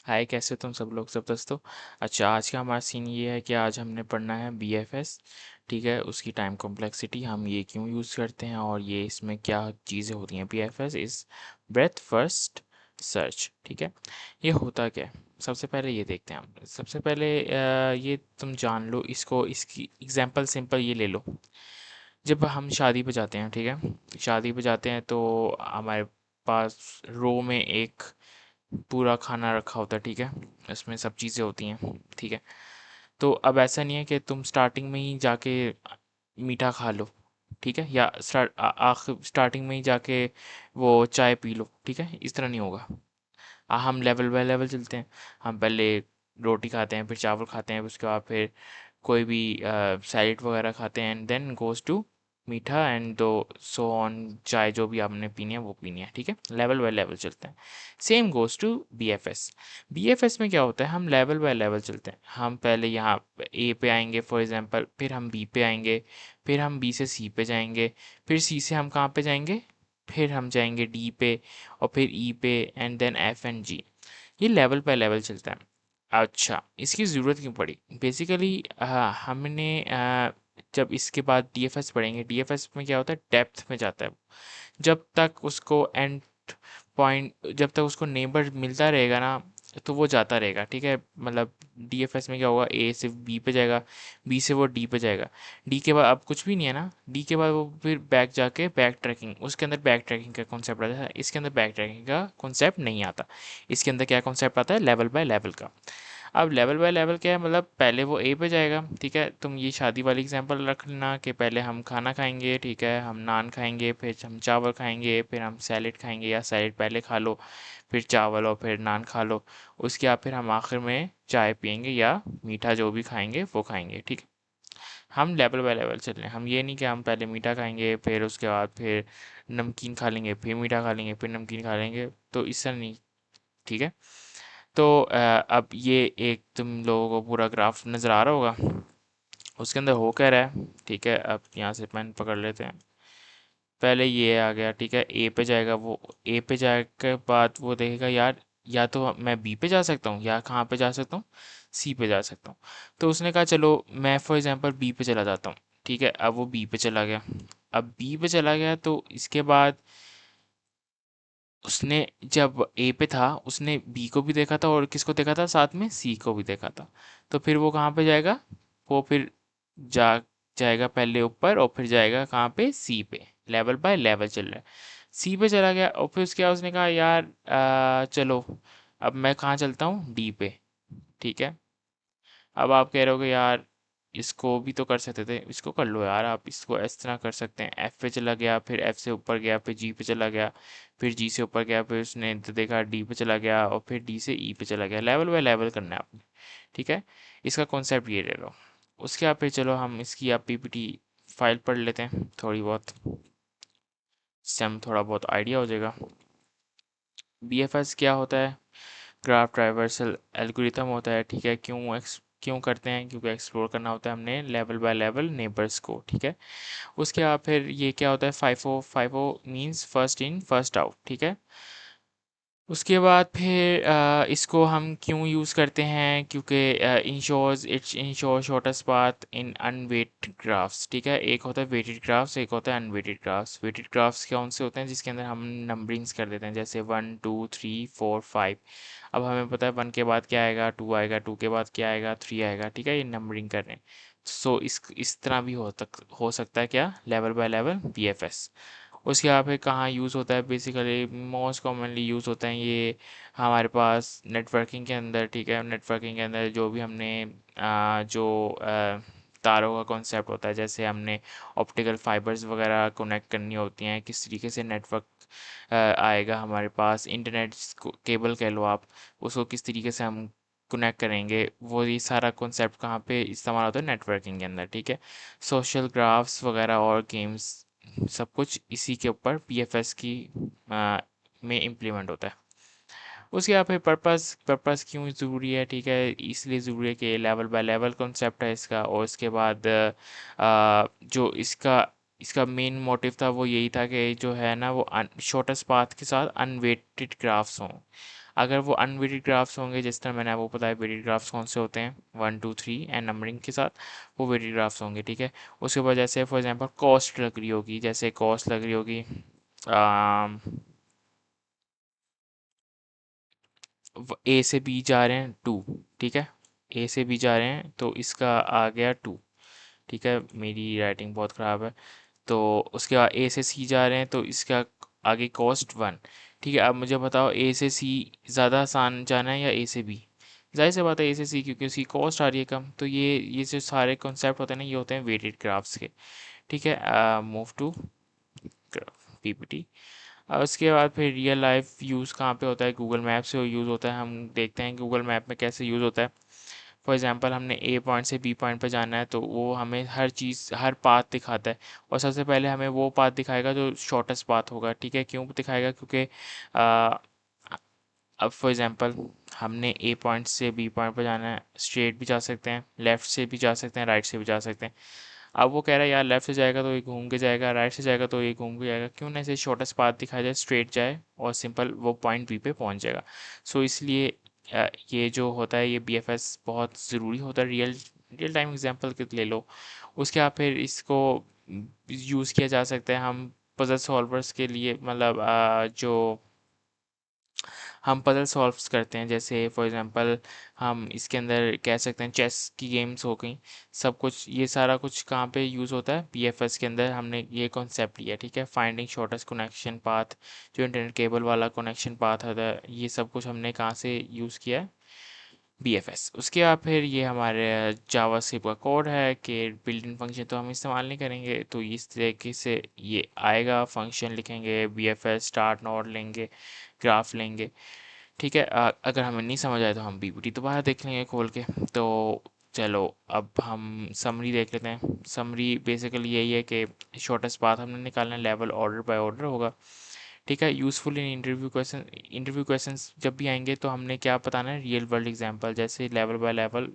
हाय, कैसे हो तुम सब लोग, सब दोस्तों। अच्छा, आज का हमारा सीन ये है कि आज हमने पढ़ना है BFS। ठीक है, उसकी टाइम कॉम्प्लेक्सिटी, हम ये क्यों यूज़ करते हैं और ये इसमें क्या चीज़ें होती हैं। BFS is breath first search. ठीक है, ये होता क्या है, सबसे पहले ये देखते हैं हम। सबसे पहले ये तुम जान लो इसको, इसकी एग्जांपल सिंपल ये ले लो। जब हम शादी पे जाते हैं, ठीक है, शादी पे जाते हैं तो हमारे पास रो में एक पूरा खाना रखा होता है। ठीक है, इसमें सब चीज़ें होती हैं। ठीक है, तो अब ऐसा नहीं है कि तुम स्टार्टिंग में ही जाके मीठा खा लो। ठीक है, या स्टार्टिंग में ही जाके वो चाय पी लो। ठीक है, इस तरह नहीं होगा। हम लेवल बाय लेवल चलते हैं। हम पहले रोटी खाते हैं, फिर चावल खाते हैं, उसके बाद फिर कोई भी सैलेड वगैरह खाते हैं, एंड देन गोज़ टू मीठा एंड दो सो ऑन, चाय जो भी आपने पीनी है वो पीनी है। ठीक है, लेवल बाय लेवल चलते हैं। Same goes to BFS। BFS में क्या होता है, हम लेवल बाय लेवल चलते हैं। हम पहले यहाँ A पे आएंगे फॉर एग्जांपल, फिर हम B पे आएंगे, फिर हम B से C पे जाएंगे, फिर C से हम कहाँ पे जाएंगे, फिर हम जाएंगे D पे, और फिर E पे, and then F and G। ये लेवल बाय लेवल चलता है। अच्छा, इसकी ज़रूरत क्यों पड़ी बेसिकली, हमने जब इसके बाद DFS पढ़ेंगे, DFS में क्या होता है, डेप्थ में जाता है। जब तक उसको एंड पॉइंट, जब तक उसको नेबर मिलता रहेगा ना, तो वो जाता रहेगा। ठीक है, मतलब DFS में क्या होगा, A से B पे जाएगा, B से वो D पे जाएगा, D के बाद अब कुछ भी नहीं है ना, D के बाद वो फिर बैक जाके बैक ट्रैकिंग, उसके अंदर बैक ट्रैकिंग का कॉन्सेप्ट आता है, इसके अंदर बैक ट्रैकिंग का कॉन्सेप्ट नहीं आता। इसके अंदर क्या कॉन्सेप्ट आता है, लेवल बाय लेवल का। अब लेवल बाय लेवल क्या है, मतलब पहले वो A पे जाएगा। ठीक है, तुम ये शादी वाली एग्जांपल रख लेना कि पहले हम खाना खाएंगे, ठीक है, हम नान खाएंगे, फिर हम चावल खाएंगे, फिर हम सैलेड खाएंगे, या सैलेड पहले खा लो, फिर चावल और फिर नान खा लो। उसके बाद फिर हम आखिर में चाय पियेंगे या मीठा जो भी खाएंगे वो खाएंगे। ठीक है, हम लेवल बाय लेवल चल रहे हैं। हम ये नहीं कि हम पहले मीठा खाएंगे, फिर उसके बाद फिर नमकीन खा लेंगे, फिर मीठा खा लेंगे, फिर नमकीन खा लेंगे, तो इस तरह नहीं। ठीक है, तो अब ये एक तुम लोगों को पूरा ग्राफ नज़र आ रहा होगा, उसके अंदर हो क्या रहा है। ठीक है, अब यहाँ से पेन पकड़ लेते हैं। पहले ये आ गया, ठीक है, ए पे जाएगा, वो ए पे जाने के बाद वो देखेगा यार, या तो मैं बी पे जा सकता हूँ, या कहाँ पे जा सकता हूँ, सी पे जा सकता हूँ। तो उसने कहा चलो मैं फॉर एग्जांपल बी पे चला जाता हूँ। ठीक है, अब वो बी पे चला गया। अब बी पे चला गया तो इसके बाद उसने, जब ए पे था उसने बी को भी देखा था, और किसको देखा था, साथ में सी को भी देखा था। तो फिर वो कहाँ पे जाएगा, वो फिर जा जाएगा पहले ऊपर, और फिर जाएगा कहाँ पे, सी पे। लेवल बाय लेवल चल रहा है। सी पे चला गया, और फिर उसके बाद उसने कहा यार चलो अब मैं कहाँ चलता हूँ, डी पे। ठीक है, अब आप कह रहे हो कि यार इसको भी तो कर सकते थे, इसको कर लो यार, आप इसको इस तरह कर सकते हैं। एफ पे चला गया, फिर एफ से ऊपर गया, फिर जी पे चला गया, फिर जी से ऊपर गया, फिर उसने तो देखा डी पे चला गया, और फिर डी से ई पे चला गया। लेवल बाय लेवल करना है आपने। ठीक है, इसका कॉन्सेप्ट ये ले लो। उसके बाद फिर चलो हम इसकी आप PPT फाइल पढ़ लेते हैं थोड़ी बहुत, इससे हम थोड़ा बहुत आइडिया हो जाएगा। BFS क्या होता है, ग्राफ ट्राइवर्सल एल्गोरिथम होता है। ठीक है, क्यों करते हैं, क्योंकि एक्सप्लोर करना होता है हमने लेवल बाय लेवल नेबर्स को। ठीक है, उसके बाद फिर ये क्या होता है, FIFO, FIFO means first in first out. ठीक है, उसके बाद फिर इसको हम क्यों यूज़ करते हैं, क्योंकि इंश्योर शॉर्टेस्ट पाथ इन अनवेटेड ग्राफ्स। ठीक है, एक होता है वेटेड ग्राफ्स, एक होता है अनवेटेड ग्राफ्स। वेटेड ग्राफ्स कौन से होते हैं, जिसके अंदर हम नंबरिंग्स कर देते हैं, जैसे 1 2 3 4 5। अब हमें पता है 1 के बाद क्या आएगा, 2 आएगा, 2 के बाद क्या आएगा, 3 आएगा। ठीक है, ये नंबरिंग कर रहे हैं। सो इस तरह भी हो सकता है क्या, लेवल बाय लेवल BFS। उसके बाद फिर कहाँ यूज़ होता है, बेसिकली मोस्ट कॉमनली यूज़ होता है ये हमारे पास नेटवर्किंग के अंदर। ठीक है, नेटवर्किंग के अंदर जो भी हमने तारों का कॉन्सेप्ट होता है, जैसे हमने ऑप्टिकल फाइबर्स वगैरह कनेक्ट करनी होती हैं, किस तरीके से नेटवर्क आएगा हमारे पास, इंटरनेट केबल कह लो आप, उसको किस तरीके से हम कनेक्ट करेंगे, वो ये सारा कॉन्सेप्ट कहाँ पे इस्तेमाल होता है, नेटवर्किंग के अंदर। ठीक है, सोशल ग्राफ्स वगैरह और गेम्स, सब कुछ इसी के ऊपर BFS की में इम्प्लीमेंट होता है। उसके बाद फिर पर्पस, पर्पस क्यों ज़रूरी है। ठीक है, इसलिए ज़रूरी है कि लेवल बाय लेवल कॉन्सेप्ट है इसका, और उसके बाद जो इसका इसका मेन मोटिव था वो यही था कि जो है ना वो शॉर्टेस्ट पाथ के साथ अनवेटेड ग्राफ्स हों। अगर वो अनवेटेड ग्राफ्स होंगे, जिस तरह मैंने आपको बताया वेटेड ग्राफ्स कौन से होते हैं 1 2 3 एंड नंबरिंग के साथ, वो वेटेड ग्राफ्स होंगे, ठीक है। उसके बाद जैसे फॉर एग्जांपल कॉस्ट लग रही होगी, जैसे कॉस्ट लग रही होगी ए से बी जा रहे हैं 2, ठीक है। ए से बी जा रहे हैं तो इसका आ गया 2, ठीक है। मेरी राइटिंग बहुत ख़राब है। तो उसके बाद ए से सी जा रहे हैं तो इसका आगे कॉस्ट 1, ठीक है। अब मुझे बताओ ए से सी ज़्यादा आसान जाना है या ए से बी? जाहिर सी बात है ए से सी, क्योंकि उसकी कॉस्ट आ रही है कम। तो ये जो सारे कॉन्सेप्ट होते हैं ना, ये होते हैं वेटेड ग्राफ्स के, ठीक है। Move to PPT. और उसके बाद फिर रियल लाइफ यूज़ कहाँ पे होता है? गूगल मैप से यूज़ होता है। हम देखते हैं गूगल मैप में कैसे यूज़ होता है। फॉर एग्जांपल हमने ए पॉइंट से बी पॉइंट पे जाना है, तो वो हमें हर चीज़, हर पाथ दिखाता है। और सबसे पहले हमें वो पाथ दिखाएगा जो शॉर्टेस्ट पाथ होगा, ठीक है। क्यों दिखाएगा? क्योंकि आ, अब फॉर एग्जांपल हमने ए पॉइंट से बी पॉइंट पर जाना है, स्ट्रेट भी जा सकते हैं, लेफ़्ट से भी जा सकते हैं, राइट से भी जा सकते हैं। अब वो कह रहा है यार लेफ़्ट से जाएगा तो ये घूम के जाएगा, राइट से जाएगा तो ये घूम के जाएगा, क्यों ना इसे शॉर्टेस्ट पाथ दिखाया जाए, स्ट्रेट जाए और सिंपल वो पॉइंट बी पे पहुंच जाएगा। सो इसलिए ये जो होता है, ये बीएफएस बहुत ज़रूरी होता है। रियल रियल टाइम एग्जांपल के ले लो। उसके बाद फिर इसको यूज़ किया जा सकता है हम पजल सॉल्वर्स के लिए, मतलब जो हम पजल सॉल्व्स करते हैं, जैसे फॉर एग्जांपल हम इसके अंदर कह सकते हैं चेस की गेम्स हो गई, सब कुछ। ये सारा कुछ कहाँ पे यूज़ होता है? बीएफएस के अंदर हमने ये कॉन्सेप्ट लिया, ठीक है। फाइंडिंग शॉर्टेस्ट कनेक्शन पाथ, जो इंटरनेट केबल वाला कनेक्शन पाथ होता है, ये सब कुछ हमने कहाँ से यूज़ किया है? बीएफएस। उसके बाद फिर ये हमारे जावास्क्रिप्ट का कोड है कि बिल्ट इन फंक्शन तो हम इस्तेमाल नहीं करेंगे, तो इस तरीके से ये आएगा। फंक्शन लिखेंगे, बीएफएस स्टार्ट नोड लेंगे, ग्राफ लेंगे, ठीक है। अगर हमें नहीं समझ आए तो हम पीपीटी दोबारा देख लेंगे खोल के। तो चलो अब हम समरी देख लेते हैं। समरी बेसिकली यही है कि शॉर्टेस्ट पाथ हमने निकालना है, लेवल ऑर्डर बाय ऑर्डर होगा, ठीक है। Useful in interview question, interview questions जब भी आएंगे तो हमने क्या बताना है? रियल वर्ल्ड एग्जांपल, जैसे लेवल बाय लेवल।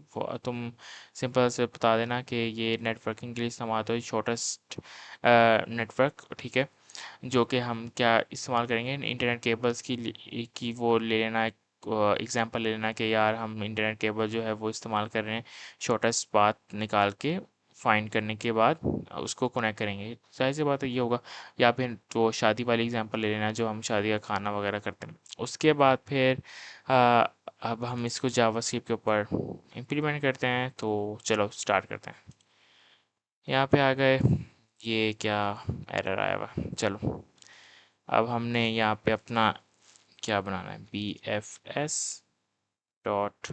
तुम सिंपल से बता देना कि ये नेटवर्किंग के लिए इस्तेमाल होता है शॉर्टेस्ट नेटवर्क, ठीक है। जो कि हम क्या इस्तेमाल करेंगे? इंटरनेट केबल्स की वो ले लेना, एक एग्जांपल ले लेना कि यार हम इंटरनेट केबल जो है वो इस्तेमाल कर रहे हैं, शॉर्टेस्ट पाथ निकाल के फाइंड करने के बाद उसको कनेक्ट करेंगे। जाहिर सी बात है ये होगा। या फिर तो शादी वाली एग्जांपल ले लेना, जो हम शादी का खाना वगैरह करते हैं। उसके बाद फिर आ, अब हम इसको जावास्क्रिप्ट के ऊपर इम्प्लीमेंट करते हैं। तो चलो स्टार्ट करते हैं। यहाँ पे आ गए। ये क्या एरर आया हुआ? चलो अब हमने यहाँ पे अपना क्या बनाना है? B F S dot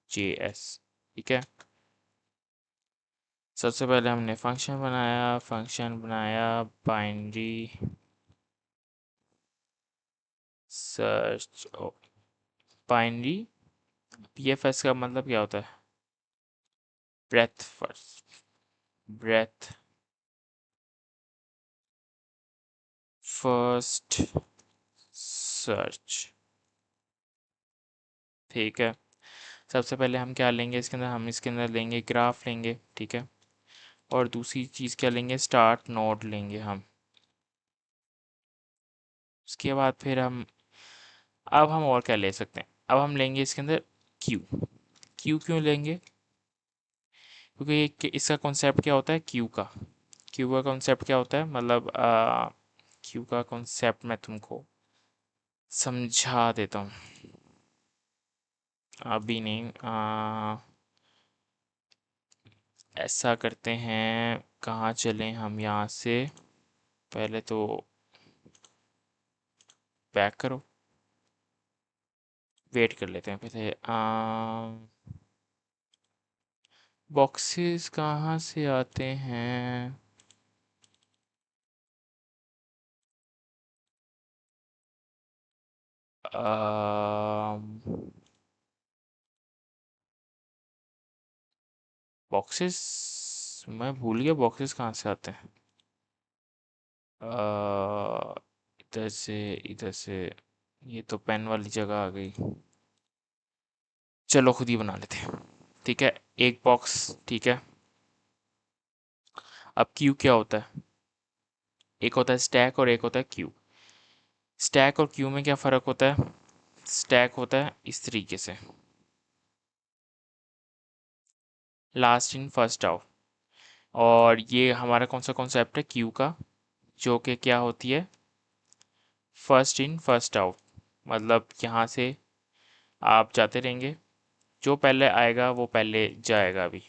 J S, ठीक है। सबसे पहले हमने फंक्शन बनाया बाइनरी सर्च। बाइनरी बीएफएस का मतलब क्या होता है? Breath first, breath first search, ठीक है। सबसे पहले हम क्या लेंगे इसके अंदर? हम इसके अंदर लेंगे ग्राफ लेंगे, ठीक है। और दूसरी चीज़ क्या लेंगे? स्टार्ट नोड लेंगे हम। उसके बाद फिर हम, अब हम और क्या ले सकते हैं? अब हम लेंगे इसके अंदर क्यू। क्यू क्यों लेंगे? क्योंकि इसका कॉन्सेप्ट क्या होता है क्यू का? क्यू का कॉन्सेप्ट क्या होता है? मतलब क्यू का कॉन्सेप्ट मैं तुमको समझा देता हूँ। अभी नहीं, ऐसा करते हैं, कहाँ चलें हम यहाँ से? पहले तो बैक करो, वेट कर लेते हैं पहले। बॉक्सेस कहाँ से आते हैं? बॉक्सेस मैं भूल गया, बॉक्सेस कहाँ से आते हैं? इधर से, इधर से। ये तो पेन वाली जगह आ गई। चलो खुद ही बना लेते हैं, ठीक है। एक बॉक्स, ठीक है। अब क्यू क्या होता है? एक होता है स्टैक और एक होता है क्यू। स्टैक और क्यू में क्या फ़र्क होता है? स्टैक होता है इस तरीके से, लास्ट इन फर्स्ट आउट। और ये हमारा कौन सा कॉन्सेप्ट है क्यू का, जो कि क्या होती है फर्स्ट इन फर्स्ट आउट। मतलब यहाँ से आप जाते रहेंगे, जो पहले आएगा वो पहले जाएगा अभी,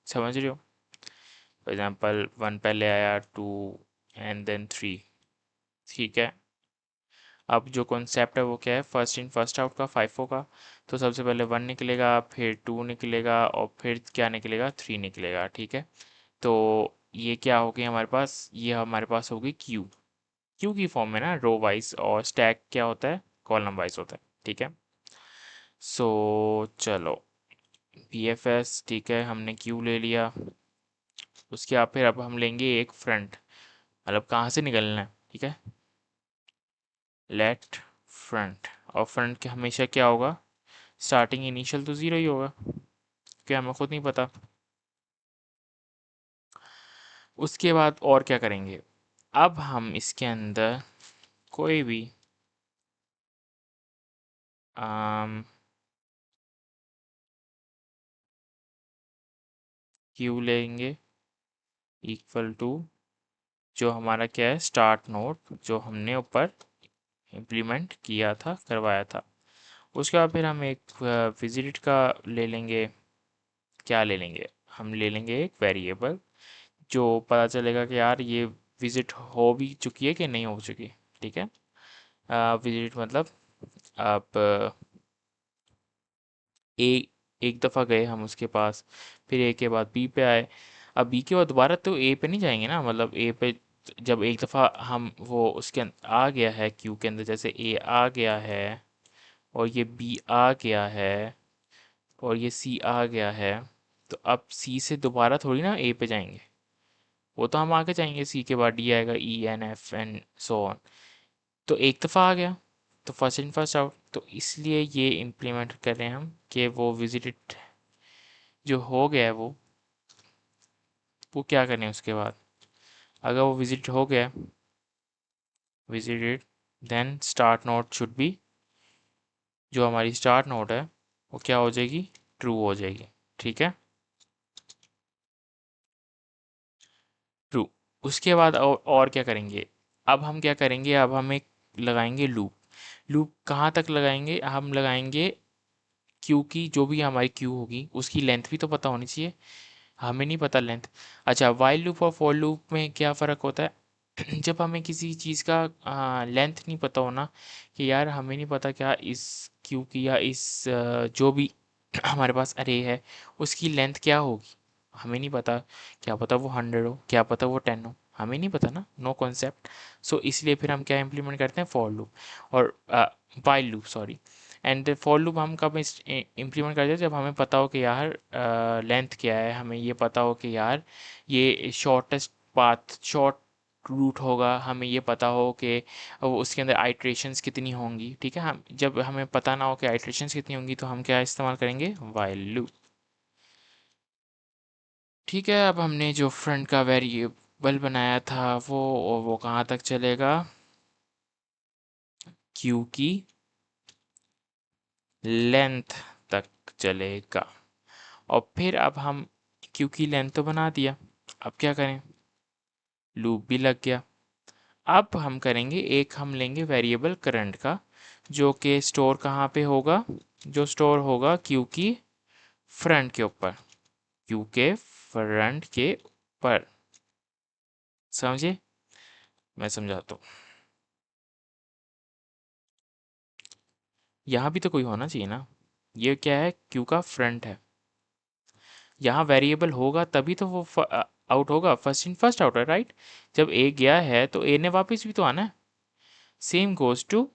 समझ रहे हो। फॉर एग्जांपल 1 पहले आया, 2 एंड देन 3, ठीक है। अब जो कॉन्सेप्ट है वो क्या है, फर्स्ट इन फर्स्ट आउट का, फाइफो का। तो सबसे पहले 1 निकलेगा, फिर 2 निकलेगा, और फिर क्या निकलेगा, 3 निकलेगा, ठीक है। तो ये क्या हो गई हमारे पास, ये हमारे पास होगी क्यू। क्यू की फॉर्म में ना, रो वाइज, और स्टैक क्या होता है, कॉलम वाइज होता है, ठीक है। सो चलो, पी एफ एस, ठीक है, हमने क्यू ले लिया। उसके बाद फिर अब हम लेंगे एक फ्रंट, मतलब कहाँ से निकलना है, ठीक है। लेट फ्रंट, और फ्रंट के हमेशा क्या होगा, स्टार्टिंग इनिशियल तो ज़ीरो ही होगा, क्या हमें खुद नहीं पता। उसके बाद और क्या करेंगे, अब हम इसके अंदर कोई भी क्यू लेंगे, इक्वल टू जो हमारा क्या है, स्टार्ट नोड, जो हमने ऊपर इम्प्लीमेंट किया था, करवाया था। उसके बाद फिर हम एक विजिट का ले लेंगे, क्या ले लेंगे, हम ले लेंगे एक वेरिएबल, जो पता चलेगा कि यार ये विजिट हो भी चुकी है कि नहीं हो चुकी, ठीक है। विजिट मतलब आप ए एक दफ़ा गए हम उसके पास, फिर ए के बाद बी पे आए। अब बी के बाद दोबारा तो ए पे नहीं जाएंगे ना, मतलब ए पे जब एक दफ़ा हम वो उसके आ गया है क्यू के अंदर, जैसे ए आ गया है और ये बी आ गया है और ये सी आ गया है, तो अब सी से दोबारा थोड़ी ना ए पे जाएंगे, वो तो हम आगे जाएंगे, सी के बाद डी आएगा, E N F N so on. तो एक दफ़ा आ गया, तो फर्स्ट इन फर्स्ट आउट, तो इसलिए ये इम्प्लीमेंट कर रहे हैं हम कि वो विजिटेड जो हो गया है वो क्या करें उसके बाद, अगर वो विजिट हो गया, visited, then start node should be, जो हमारी स्टार्ट नोट है वो क्या हो जाएगी, ट्रू हो जाएगी, ठीक है, ट्रू। उसके बाद और क्या करेंगे, अब हम क्या करेंगे, अब हम एक लगाएंगे लूप। लूप कहाँ तक लगाएंगे, हम लगाएंगे क्यू की, जो भी हमारी क्यू होगी उसकी लेंथ भी तो पता होनी चाहिए, हमें नहीं पता लेंथ। अच्छा, वाइल लूप और फॉर लूप में क्या फ़र्क होता है जब हमें किसी चीज़ का लेंथ नहीं पता होना, कि यार हमें नहीं पता क्या इस क्यू की या इस जो भी हमारे पास अरे है उसकी लेंथ क्या होगी, हमें नहीं पता। क्या पता वो 100 हो, क्या पता वो 10 हो, हमें नहीं पता ना, नो कॉन्सेप्ट। सो इसलिए फिर हम क्या इम्प्लीमेंट करते हैं, फॉर लूप और while loop, sorry. And for loop हम कब इम्प्लीमेंट करते हैं, जब हमें पता हो कि यार लेंथ क्या है, हमें ये पता हो कि यार ये शॉर्टेस्ट पाथ, शॉर्ट रूट होगा, हमें ये पता हो कि वो उसके अंदर आइट्रेशंस कितनी होंगी, ठीक है। हम जब हमें पता ना हो कि आइट्रेशंस कितनी होंगी, तो हम क्या इस्तेमाल करेंगे, वाइल लूप, ठीक है। अब हमने जो फ्रंट का वेरिएबल बनाया था वो कहाँ तक चलेगा, क्यू की लेंथ तक चलेगा। और फिर अब हम क्यू की लेंथ तो बना दिया, अब क्या करें, लूप भी लग गया। अब हम करेंगे एक, हम लेंगे वेरिएबल करंट का, जो कि स्टोर कहाँ पे होगा, जो स्टोर होगा क्यू की फ्रंट के ऊपर, क्यू के फ्रंट के ऊपर, समझे, मैं समझाता हूँ। यहाँ भी तो कोई होना चाहिए ना, ये क्या है, क्यू का फ्रंट है, यहाँ वेरिएबल होगा तभी तो वो आउट होगा, फर्स्ट इन फर्स्ट आउट है, राइट। जब ए गया है तो ए ने वापस भी तो आना है। सेम गोज टू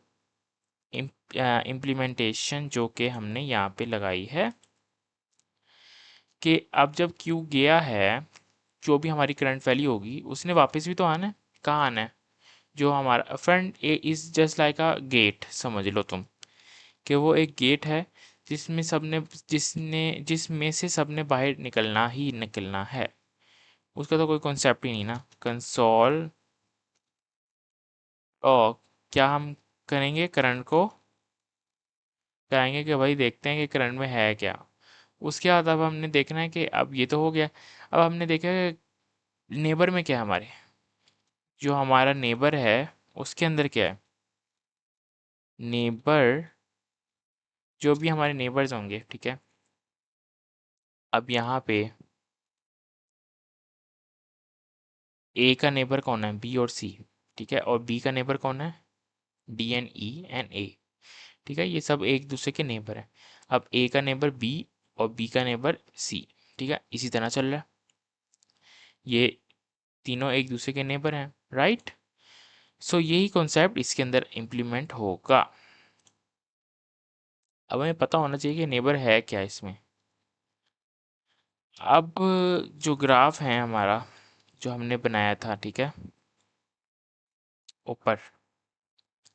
इम्प्लीमेंटेशन, जो कि हमने यहाँ पे लगाई है, कि अब जब क्यू गया है, जो भी हमारी करंट वैल्यू होगी उसने वापस भी तो आना है। कहाँ आना है, जो हमारा front A is just like a gate, समझ लो तुम, कि वो एक गेट है जिसमें सबने जिसमें से सबने बाहर निकलना ही निकलना है। उसका तो कोई कॉन्सेप्ट ही नहीं ना, कंसोल। और क्या हम करेंगे, करंट को कहेंगे कि भाई देखते हैं कि करंट में है क्या। उसके बाद अब हमने देखना है कि अब ये तो हो गया। अब हमने देखा नेबर में क्या है हमारे, जो हमारा नेबर है उसके अंदर क्या है। नेबर, जो भी हमारे नेबर्स होंगे, ठीक है। अब यहाँ पे ए का नेबर कौन है, बी और सी, ठीक है। और बी का नेबर कौन है, डी एंड ई एंड ए, ठीक है। ये सब एक दूसरे के नेबर हैं। अब ए का नेबर बी और बी का नेबर सी, ठीक है, इसी तरह चल रहा है। ये तीनों एक दूसरे के नेबर हैं, राइट। सो यही कॉन्सेप्ट इसके अंदर इम्प्लीमेंट होगा। अब हमें पता होना चाहिए कि नेबर है क्या इसमें। अब जो ग्राफ है हमारा, जो हमने बनाया था, ठीक है, ऊपर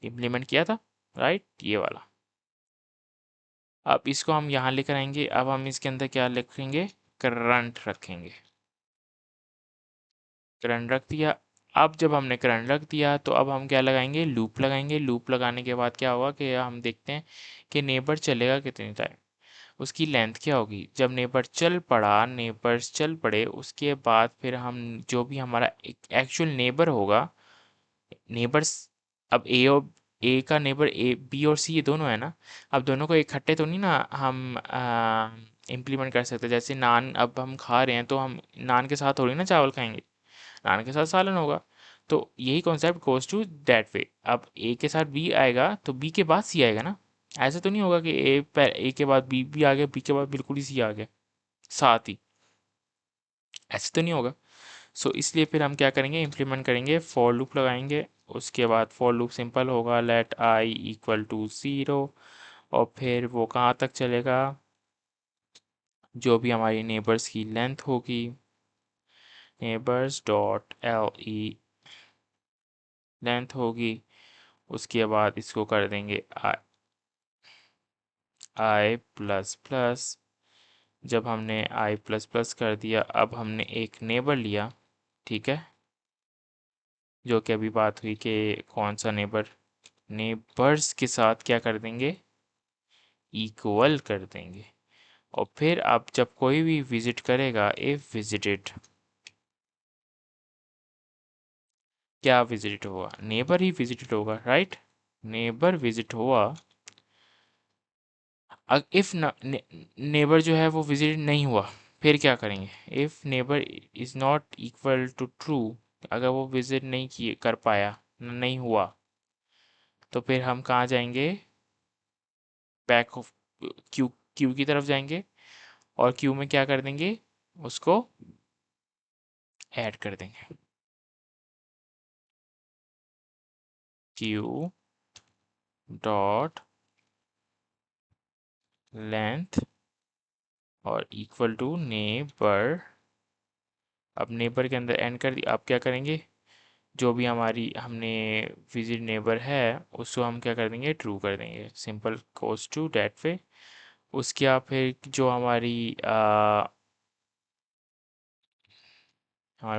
इम्प्लीमेंट किया था, राइट, ये वाला। अब इसको हम यहाँ लेकर आएंगे। अब हम इसके अंदर क्या लिखेंगे, करंट रखेंगे। करंट रख दिया। अब जब हमने करंट रख दिया तो अब हम क्या लगाएंगे, लूप लगाएंगे। लूप लगाने के बाद क्या होगा कि हम देखते हैं कि नेबर चलेगा कितनी टाइम, उसकी लेंथ क्या होगी। जब नेबर चल पड़ा, नेबर्स चल पड़े, उसके बाद फिर हम जो भी हमारा एक्चुअल नेबर होगा, नेबर्स, अब ए का नेबर ए बी और सी ये दोनों है ना। अब दोनों को इकट्ठे तो नहीं ना हम इम्प्लीमेंट कर सकते। जैसे नान अब हम खा रहे हैं तो हम नान के साथ थोड़ी ना चावल खाएंगे, नान के साथ सालन होगा। तो यही concept goes to that way. अब ए के साथ बी आएगा तो बी के बाद सी आएगा ना। ऐसा तो नहीं होगा कि ए के बाद बी भी आ गया, बी के बाद बिल्कुल ही सी आ गया साथ ही, ऐसे तो नहीं होगा। सो इसलिए फिर हम क्या करेंगे, इम्प्लीमेंट करेंगे, फॉर लूप लगाएंगे। उसके बाद फॉर लूप सिंपल होगा, लेट आई इक्वल टू 0। और फिर वो कहाँ तक चलेगा, जो भी हमारी नेबर्स की लेंथ होगी, neighbours dot L E length होगी। उसके बाद इसको कर देंगे आई प्लस प्लस। जब हमने आई प्लस प्लस कर दिया, अब हमने एक नेबर लिया, ठीक है, जो कि अभी बात हुई कि कौन सा नेबर, नेबर्स के साथ क्या कर देंगे, इक्वल कर देंगे। और फिर अब जब कोई भी विजिट करेगा, इफ विजिटेड, क्या विजिट होगा, नेबर ही विजिटेड होगा, राइट। नेबर विजिट हुआ। इफ नेबर जो है वो विजिट नहीं हुआ, फिर क्या करेंगे, if neighbour is not equal to true, अगर वो विजिट नहीं किए कर पाया, नहीं हुआ, तो फिर हम कहाँ जाएंगे, बैक ऑफ क्यू, क्यू की तरफ जाएंगे। और क्यू में क्या कर देंगे, उसको ऐड कर देंगे, क्यू डॉट लेंथ और इक्वल टू नेबर। अब नेबर के अंदर एंड कर दी। अब क्या करेंगे, जो भी हमारी हमने विजिट नेबर है उसको हम क्या कर देंगे, ट्रू कर देंगे। Simple goes to that way. उसके बाद फिर जो हमारे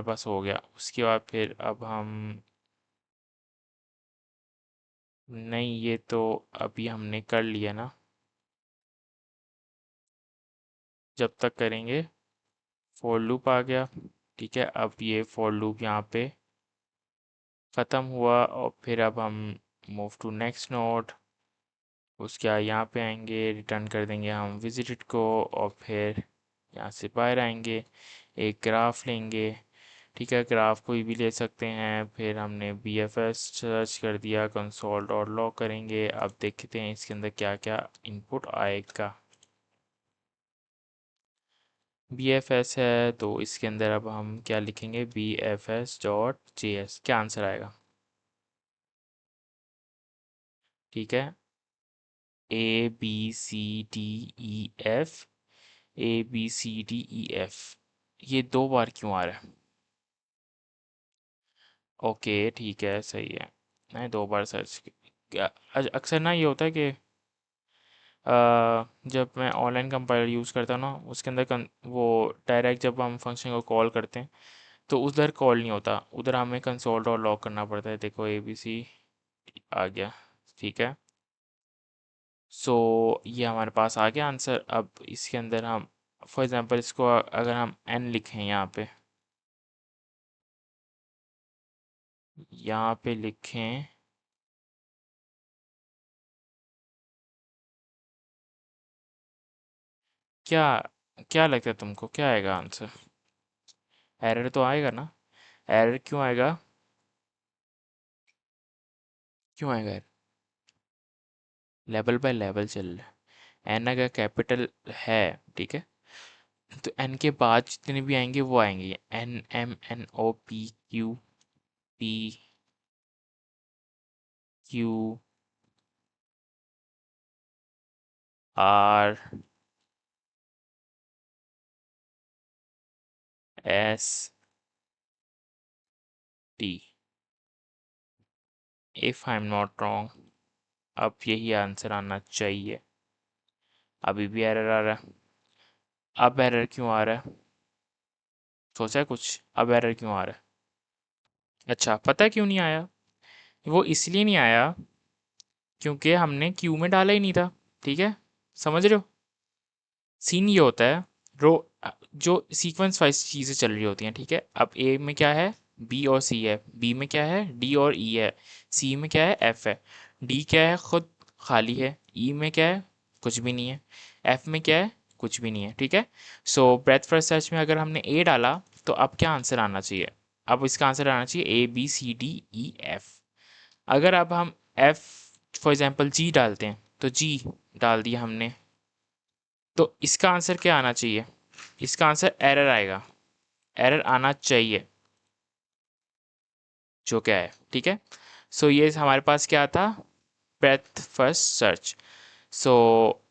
पास हो गया, उसके बाद फिर अब हम, नहीं ये तो अभी हमने कर लिया ना, जब तक करेंगे फॉर लूप आ गया, ठीक है। अब ये फॉर लूप यहाँ पे ख़त्म हुआ। और फिर अब हम मूव टू नेक्स्ट नोड। उसके बाद यहाँ पे आएंगे, रिटर्न कर देंगे हम विजिटेड को। और फिर यहाँ से बाहर आएंगे, एक ग्राफ लेंगे, ठीक है, ग्राफ कोई भी ले सकते हैं। फिर हमने बी एफ एस सर्च कर दिया, कंसोल डॉट लॉग करेंगे। अब देखते हैं इसके अंदर क्या क्या इनपुट आएगा। बी एफ एस है तो इसके अंदर अब हम क्या लिखेंगे, B F S dot J S, क्या आंसर आएगा, ठीक है, A B C D E F, A B C D E F. ये दो बार क्यों आ रहा है, ओके ठीक है सही है। मैं दो बार सर्च अक्सर ना ये होता है कि जब मैं ऑनलाइन कंपाइलर यूज़ करता हूँ ना, उसके अंदर वो डायरेक्ट जब हम फंक्शन को कॉल करते हैं तो उधर कॉल नहीं होता, उधर हमें कंसोल डॉट लॉग करना पड़ता है। देखो ए बी सी आ गया, ठीक है। सो ये हमारे पास आ गया आंसर। अब इसके अंदर हम फॉर एग्जांपल इसको अगर हम n लिखें यहाँ पे लिखें क्या, क्या लगता है तुमको क्या आएगा आंसर? एरर तो आएगा ना? एरर क्यों आएगा? क्यों आएगा एरर? लेवल बाय लेवल चल रहा है। एन अगर कैपिटल है, ठीक है, तो एन के बाद जितने भी आएंगे वो आएंगे। N M N O P Q P Q R S T, if I am not wrong. अब यही आंसर आना चाहिए। अभी भी एरर आ रहा है। अब एरर क्यों आ रहा है? सोचा है कुछ अब एरर क्यों आ रहा है? अच्छा, पता है क्यों नहीं आया? वो इसलिए नहीं आया क्योंकि हमने क्यू में डाला ही नहीं था। ठीक है, समझ रहे हो? सीन ये होता है, रो जो सीक्वेंस वाइज चीज़ें चल रही होती हैं, ठीक है। अब ए में क्या है? बी और सी है। बी में क्या है? डी और ई है। सी में क्या है? एफ है। डी क्या है? खुद खाली है। ई में क्या है? कुछ भी नहीं है। एफ में क्या है? कुछ भी नहीं है। ठीक है। सो ब्रेथ फर्स्ट सर्च में अगर हमने ए डाला तो अब क्या आंसर आना चाहिए? अब इसका आंसर आना चाहिए A B C D E F. अगर अब हम एफ फॉर एग्जांपल जी डालते हैं तो जी डाल दिया हमने, तो इसका आंसर क्या आना चाहिए? इसका आंसर एरर आएगा। एरर आना चाहिए, जो क्या है। ठीक है। सो ये हमारे पास क्या था? Breath first search. सो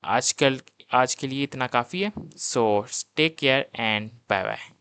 आजकल आज के लिए इतना काफ़ी है। So take care and bye bye.